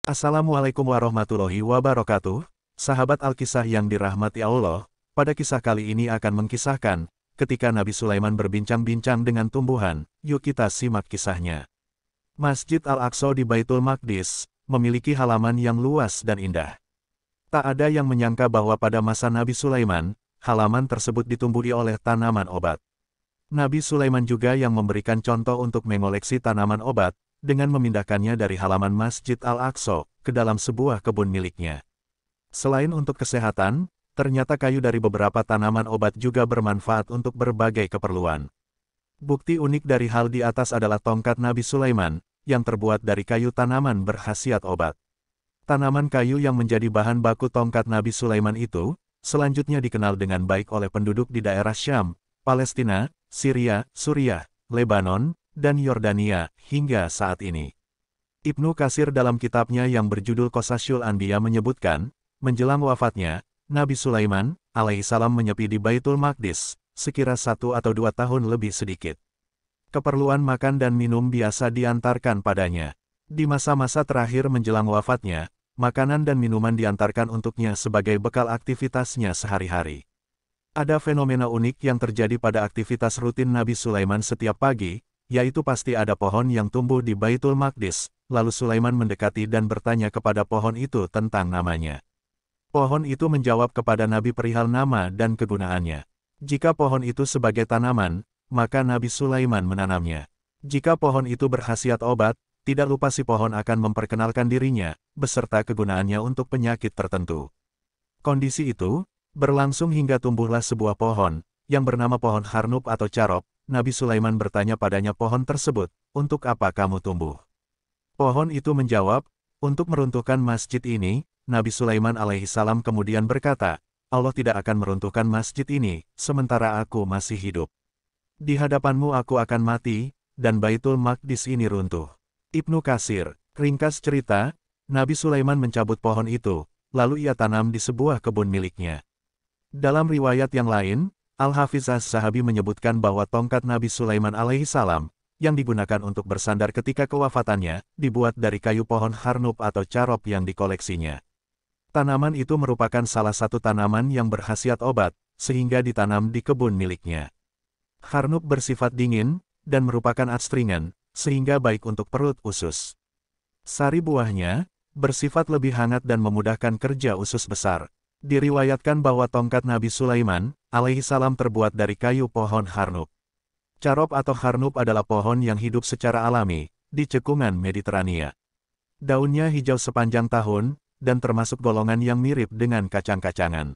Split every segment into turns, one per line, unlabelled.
Assalamualaikum warahmatullahi wabarakatuh, sahabat Alkisah yang dirahmati Allah. Pada kisah kali ini akan mengkisahkan, ketika Nabi Sulaiman berbincang-bincang dengan tumbuhan. Yuk kita simak kisahnya. Masjid Al-Aqsa di Baitul Maqdis, memiliki halaman yang luas dan indah. Tak ada yang menyangka bahwa pada masa Nabi Sulaiman, halaman tersebut ditumbuhi oleh tanaman obat. Nabi Sulaiman juga yang memberikan contoh untuk mengoleksi tanaman obat, dengan memindahkannya dari halaman Masjid Al-Aqsa ke dalam sebuah kebun miliknya. Selain untuk kesehatan, ternyata kayu dari beberapa tanaman obat juga bermanfaat untuk berbagai keperluan. Bukti unik dari hal di atas adalah tongkat Nabi Sulaiman, yang terbuat dari kayu tanaman berkhasiat obat. Tanaman kayu yang menjadi bahan baku tongkat Nabi Sulaiman itu, selanjutnya dikenal dengan baik oleh penduduk di daerah Syam, Palestina, Syria, Suriah, Lebanon, dan Yordania, hingga saat ini. Ibnu Katsir dalam kitabnya yang berjudul Qasasul Anbiya menyebutkan, menjelang wafatnya, Nabi Sulaiman, alaihissalam menyepi di Baitul Maqdis, sekira 1 atau 2 tahun lebih sedikit. Keperluan makan dan minum biasa diantarkan padanya. Di masa-masa terakhir menjelang wafatnya, makanan dan minuman diantarkan untuknya sebagai bekal aktivitasnya sehari-hari. Ada fenomena unik yang terjadi pada aktivitas rutin Nabi Sulaiman setiap pagi, yaitu pasti ada pohon yang tumbuh di Baitul Maqdis, lalu Sulaiman mendekati dan bertanya kepada pohon itu tentang namanya. Pohon itu menjawab kepada Nabi perihal nama dan kegunaannya. Jika pohon itu sebagai tanaman, maka Nabi Sulaiman menanamnya. Jika pohon itu berkhasiat obat, tidak lupa si pohon akan memperkenalkan dirinya, beserta kegunaannya untuk penyakit tertentu. Kondisi itu berlangsung hingga tumbuhlah sebuah pohon, yang bernama pohon Harnub atau Carop. Nabi Sulaiman bertanya padanya pohon tersebut, "Untuk apa kamu tumbuh?" Pohon itu menjawab, "Untuk meruntuhkan masjid ini." Nabi Sulaiman alaihissalam kemudian berkata, "Allah tidak akan meruntuhkan masjid ini, sementara aku masih hidup. Di hadapanmu aku akan mati, dan Baitul Maqdis ini runtuh." Ibnu Katsir, ringkas cerita, Nabi Sulaiman mencabut pohon itu, lalu ia tanam di sebuah kebun miliknya. Dalam riwayat yang lain, Al-Hafiz Az-Zahabi menyebutkan bahwa tongkat Nabi Sulaiman alaihissalam, yang digunakan untuk bersandar ketika kewafatannya, dibuat dari kayu pohon Harnub atau Carop yang dikoleksinya. Tanaman itu merupakan salah satu tanaman yang berkhasiat obat, sehingga ditanam di kebun miliknya. Harnub bersifat dingin, dan merupakan astringen, sehingga baik untuk perut usus. Sari buahnya, bersifat lebih hangat dan memudahkan kerja usus besar. Diriwayatkan bahwa tongkat Nabi Sulaiman, alaihissalam terbuat dari kayu pohon Harnub. Carop atau Harnub adalah pohon yang hidup secara alami, di cekungan Mediterania. Daunnya hijau sepanjang tahun, dan termasuk golongan yang mirip dengan kacang-kacangan.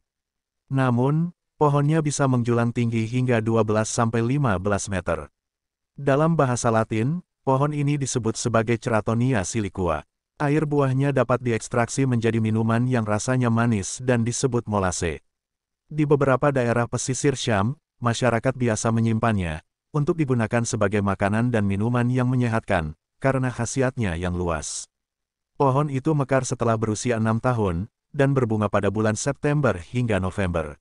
Namun, pohonnya bisa menjulang tinggi hingga 12-15 meter. Dalam bahasa Latin, pohon ini disebut sebagai Ceratonia siliqua. Air buahnya dapat diekstraksi menjadi minuman yang rasanya manis dan disebut molase. Di beberapa daerah pesisir Syam, masyarakat biasa menyimpannya, untuk digunakan sebagai makanan dan minuman yang menyehatkan, karena khasiatnya yang luas. Pohon itu mekar setelah berusia 6 tahun, dan berbunga pada bulan September hingga November.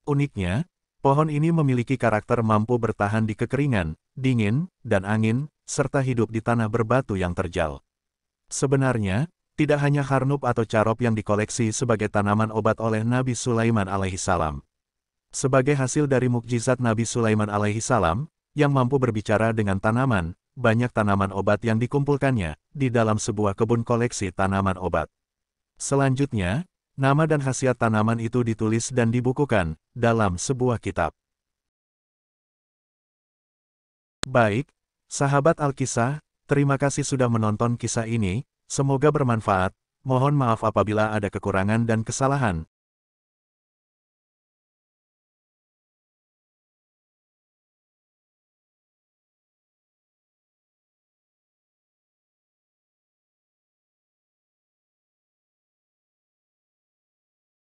Uniknya, pohon ini memiliki karakter mampu bertahan di kekeringan, dingin, dan angin, serta hidup di tanah berbatu yang terjal. Sebenarnya, tidak hanya Harnub atau Carop yang dikoleksi sebagai tanaman obat oleh Nabi Sulaiman alaihissalam. Sebagai hasil dari mukjizat Nabi Sulaiman alaihissalam, yang mampu berbicara dengan tanaman, banyak tanaman obat yang dikumpulkannya, di dalam sebuah kebun koleksi tanaman obat. Selanjutnya, nama dan khasiat tanaman itu ditulis dan dibukukan, dalam sebuah kitab. Baik, sahabat Alkisah, terima kasih sudah menonton kisah ini, semoga bermanfaat. Mohon maaf apabila ada kekurangan dan kesalahan.